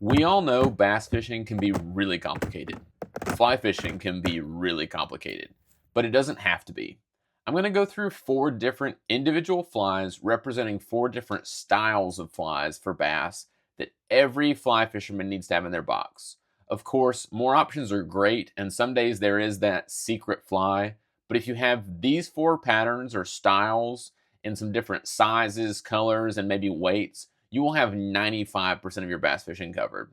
We all know bass fishing can be really complicated. Fly fishing can be really complicated, but it doesn't have to be. I'm going to go through 4 different individual flies representing 4 different styles of flies for bass that every fly fisherman needs to have in their box. Of course, more options are great, and some days there is that secret fly, but if you have these 4 patterns or styles in some different sizes, colors, and maybe weights, you will have 95% of your bass fishing covered.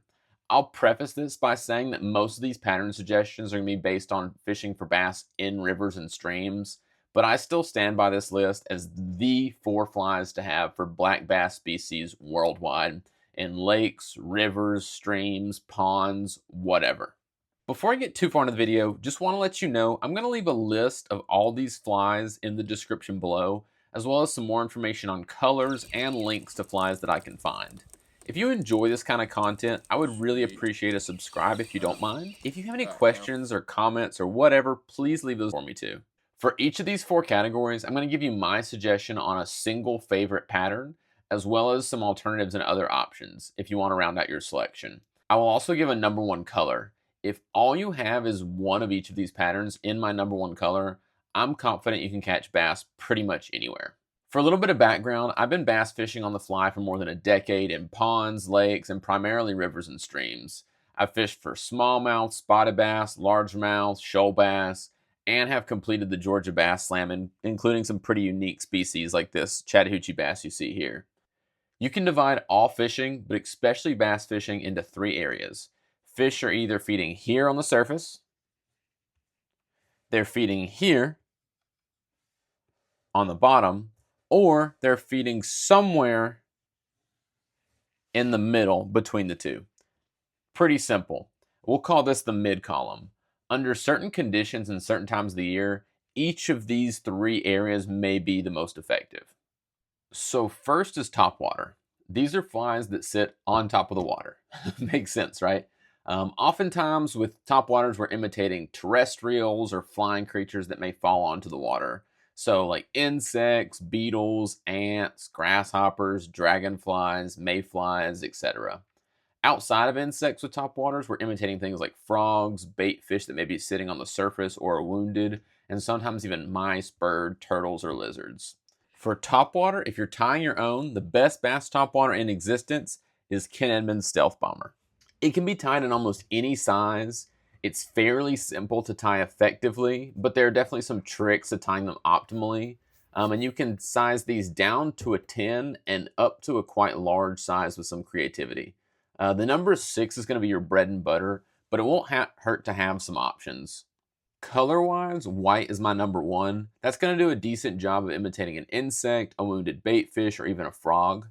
I'll preface this by saying that most of these pattern suggestions are going to be based on fishing for bass in rivers and streams, but I still stand by this list as the 4 flies to have for black bass species worldwide in lakes, rivers, streams, ponds, whatever. Before I get too far into the video, just want to let you know I'm going to leave a list of all these flies in the description below, as well as some more information on colors and links to flies that I can find. If you enjoy this kind of content, I would really appreciate a subscribe if you don't mind. If you have any questions or comments or whatever, please leave those for me too. For each of these 4 categories, I'm going to give you my suggestion on a single favorite pattern, as well as some alternatives and other options if you want to round out your selection. I will also give a number 1 color. If all you have is one of each of these patterns in my number 1 color, I'm confident you can catch bass pretty much anywhere. For a little bit of background, I've been bass fishing on the fly for more than a decade in ponds, lakes, and primarily rivers and streams. I've fished for smallmouth, spotted bass, largemouth, shoal bass, and have completed the Georgia Bass Slam, including some pretty unique species like this Chattahoochee bass you see here. You can divide all fishing, but especially bass fishing, into 3 areas. Fish are either feeding here on the surface, they're feeding here on the bottom, or they're feeding somewhere in the middle between the 2. Pretty simple. We'll call this the mid column. Under certain conditions and certain times of the year, each of these 3 areas may be the most effective. So first is topwater. These are flies that sit on top of the water. Makes sense, right? Oftentimes with topwaters, we're imitating terrestrials or flying creatures that may fall onto the water. So like insects, beetles, ants, grasshoppers, dragonflies, mayflies, etc. Outside of insects with topwaters, we're imitating things like frogs, bait fish that may be sitting on the surface or are wounded, and sometimes even mice, bird, turtles, or lizards. For topwater, if you're tying your own, the best bass topwater in existence is Ken Edmond's Stealth Bomber. It can be tied in almost any size. It's fairly simple to tie effectively, but there are definitely some tricks to tying them optimally. And you can size these down to a 10 and up to a quite large size with some creativity. The number 6 is going to be your bread and butter, but it won't hurt to have some options. Color-wise, white is my number 1. That's going to do a decent job of imitating an insect, a wounded bait fish, or even a frog.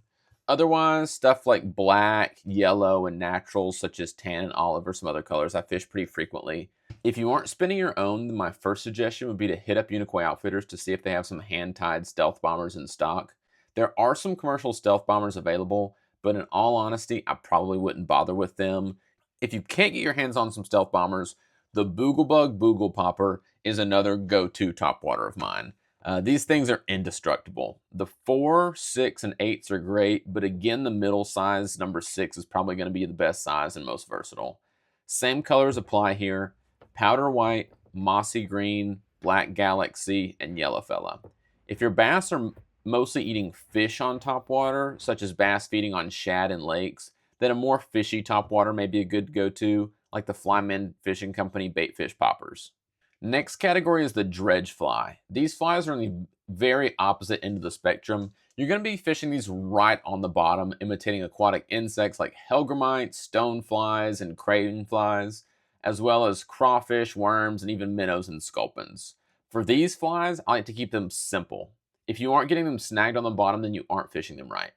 Otherwise, stuff like black, yellow, and naturals such as tan and olive or some other colors I fish pretty frequently. If you aren't spinning your own, then my first suggestion would be to hit up Unicoi Outfitters to see if they have some hand-tied stealth bombers in stock. There are some commercial stealth bombers available, but in all honesty, I probably wouldn't bother with them. If you can't get your hands on some stealth bombers, the Boogle Popper is another go-to topwater of mine. These things are indestructible. The 4, 6, and 8s are great, but again, the middle size, number 6, is probably going to be the best size and most versatile. Same colors apply here: powder white, mossy green, black galaxy, and yellow fella. If your bass are mostly eating fish on topwater, such as bass feeding on shad in lakes, then a more fishy topwater may be a good go-to, like the Flymen Fishing Company bait fish poppers. Next category is the dredge fly. These flies are on the very opposite end of the spectrum. You're going to be fishing these right on the bottom, imitating aquatic insects like hellgrammites, stoneflies, and crane flies, as well as crawfish, worms, and even minnows and sculpins. For these flies, I like to keep them simple. If you aren't getting them snagged on the bottom, then you aren't fishing them right.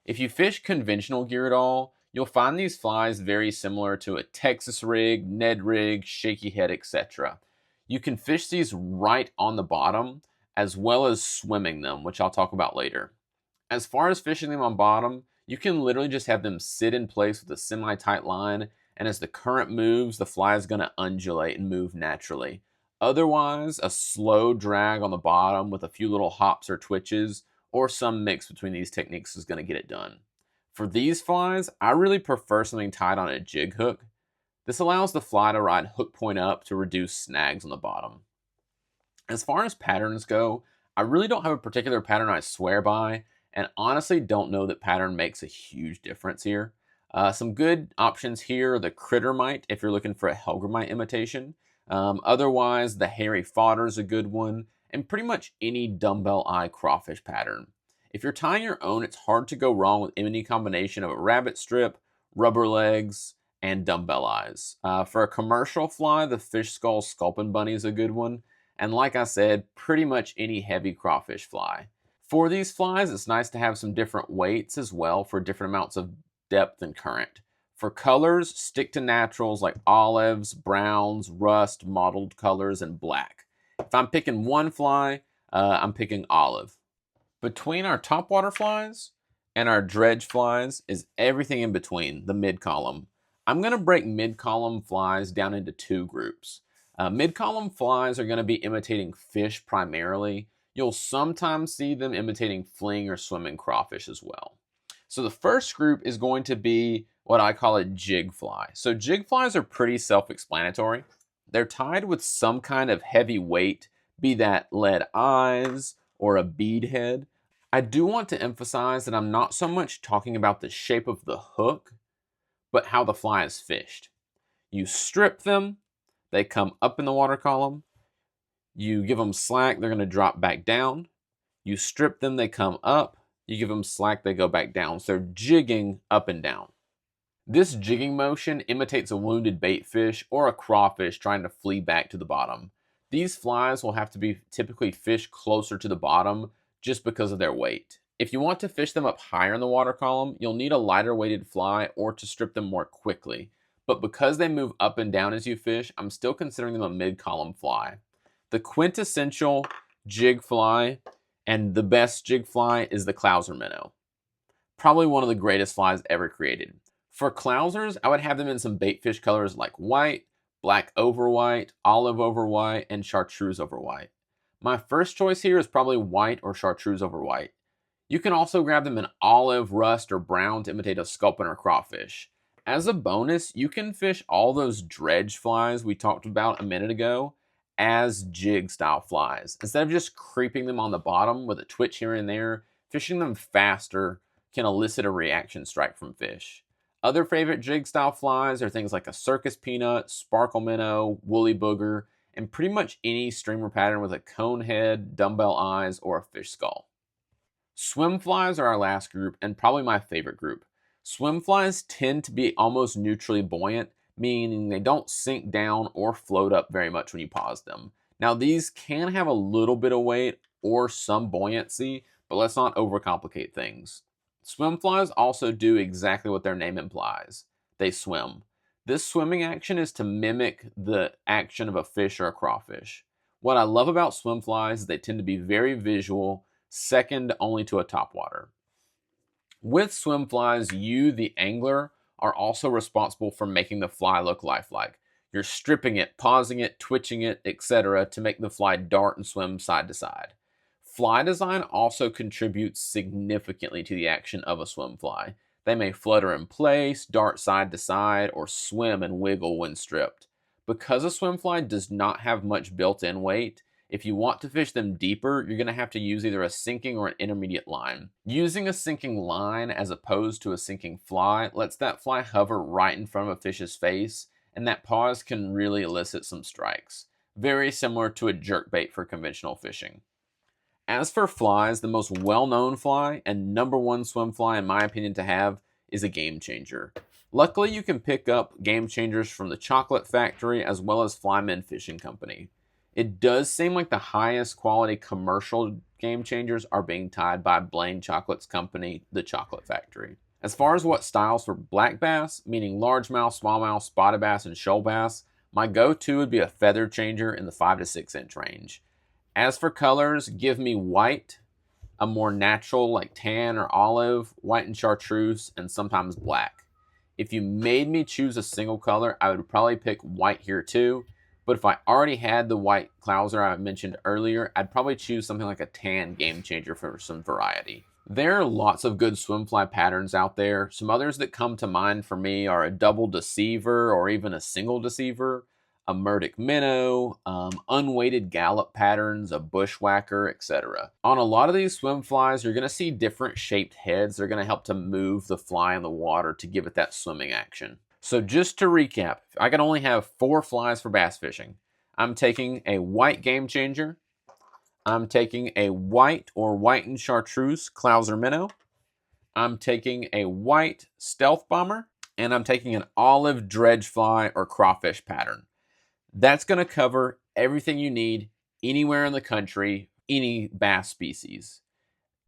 If you fish conventional gear at all, you'll find these flies very similar to a Texas rig, Ned rig, shaky head, etc. You can fish these right on the bottom, as well as swimming them, which I'll talk about later. As far as fishing them on bottom, you can literally just have them sit in place with a semi-tight line, and as the current moves, the fly is going to undulate and move naturally. Otherwise, a slow drag on the bottom with a few little hops or twitches, or some mix between these techniques is going to get it done. For these flies, I really prefer something tied on a jig hook. This allows the fly to ride hook point up to reduce snags on the bottom. As far as patterns go, I really don't have a particular pattern I swear by, and honestly don't know that pattern makes a huge difference here. Some good options here are the Critter Mite if you're looking for a Helgramite imitation. Otherwise, the Hairy Fodder is a good one, and pretty much any dumbbell eye crawfish pattern. If you're tying your own, it's hard to go wrong with any combination of a rabbit strip, rubber legs, and dumbbell eyes. For a commercial fly, the Fish Skull Sculpin Bunny is a good one. And like I said, pretty much any heavy crawfish fly. For these flies, it's nice to have some different weights as well for different amounts of depth and current. For colors, stick to naturals like olives, browns, rust, mottled colors, and black. If I'm picking one fly, I'm picking olive. Between our topwater flies and our dredge flies is everything in between, the mid-column. I'm going to break mid-column flies down into two groups. Mid-column flies are going to be imitating fish primarily. You'll sometimes see them imitating fleeing or swimming crawfish as well. So the first group is going to be what I call a jig fly. So jig flies are pretty self-explanatory. They're tied with some kind of heavy weight, be that lead eyes or a bead head. I do want to emphasize that I'm not so much talking about the shape of the hook, but how the fly is fished. You strip them, they come up in the water column. You give them slack, they're going to drop back down. You strip them, they come up. You give them slack, they go back down. So they're jigging up and down. This jigging motion imitates a wounded bait fish or a crawfish trying to flee back to the bottom. These flies will have to be typically fished closer to the bottom just because of their weight. If you want to fish them up higher in the water column, you'll need a lighter weighted fly or to strip them more quickly. But because they move up and down as you fish, I'm still considering them a mid-column fly. The quintessential jig fly and the best jig fly is the Clouser minnow. Probably one of the greatest flies ever created. For Clousers, I would have them in some baitfish colors like white, black over white, olive over white, and chartreuse over white. My first choice here is probably white or chartreuse over white. You can also grab them in olive, rust, or brown to imitate a sculpin or crawfish. As a bonus, you can fish all those dredge flies we talked about a minute ago as jig style flies. Instead of just creeping them on the bottom with a twitch here and there, fishing them faster can elicit a reaction strike from fish. Other favorite jig style flies are things like a circus peanut, sparkle minnow, woolly booger, and pretty much any streamer pattern with a cone head, dumbbell eyes, or a fish skull. Swim flies are our last group and probably my favorite group. Swim flies tend to be almost neutrally buoyant, meaning they don't sink down or float up very much when you pause them. Now these can have a little bit of weight or some buoyancy, but let's not overcomplicate things. Swim flies also do exactly what their name implies. They swim. This swimming action is to mimic the action of a fish or a crawfish. What I love about swim flies is they tend to be very visual, second only to a topwater. With swim flies, you, the angler, are also responsible for making the fly look lifelike. You're stripping it, pausing it, twitching it, etc. to make the fly dart and swim side to side. Fly design also contributes significantly to the action of a swim fly. They may flutter in place, dart side to side, or swim and wiggle when stripped. Because a swim fly does not have much built-in weight, if you want to fish them deeper, you're going to have to use either a sinking or an intermediate line. Using a sinking line as opposed to a sinking fly lets that fly hover right in front of a fish's face, and that pause can really elicit some strikes. Very similar to a jerkbait for conventional fishing. As for flies, the most well-known fly and number one swim fly in my opinion to have is a game changer. Luckily, you can pick up game changers from the Chocolate Factory as well as Flymen Fishing Company. It does seem like the highest quality commercial game changers are being tied by Blaine Chocolate's company, the Chocolate Factory. As far as what styles for black bass, meaning largemouth, smallmouth, spotted bass, and shoal bass, my go-to would be a feather changer in the 5 to 6 inch range. As for colors, give me white, a more natural like tan or olive, white and chartreuse, and sometimes black. If you made me choose a single color, I would probably pick white here too. But if I already had the white Clouser I mentioned earlier, I'd probably choose something like a tan game changer for some variety. There are lots of good swim fly patterns out there. Some others that come to mind for me are a double deceiver or even a single deceiver, a Murdoch minnow, unweighted gallop patterns, a bushwhacker, etc. On a lot of these swim flies, you're going to see different shaped heads. They're going to help to move the fly in the water to give it that swimming action. So just to recap, I can only have 4 flies for bass fishing. I'm taking a white game changer, I'm taking a white or whitened chartreuse clouser minnow. I'm taking a white stealth bomber. And I'm taking an olive dredge fly or crawfish pattern. That's going to cover everything you need anywhere in the country, any bass species.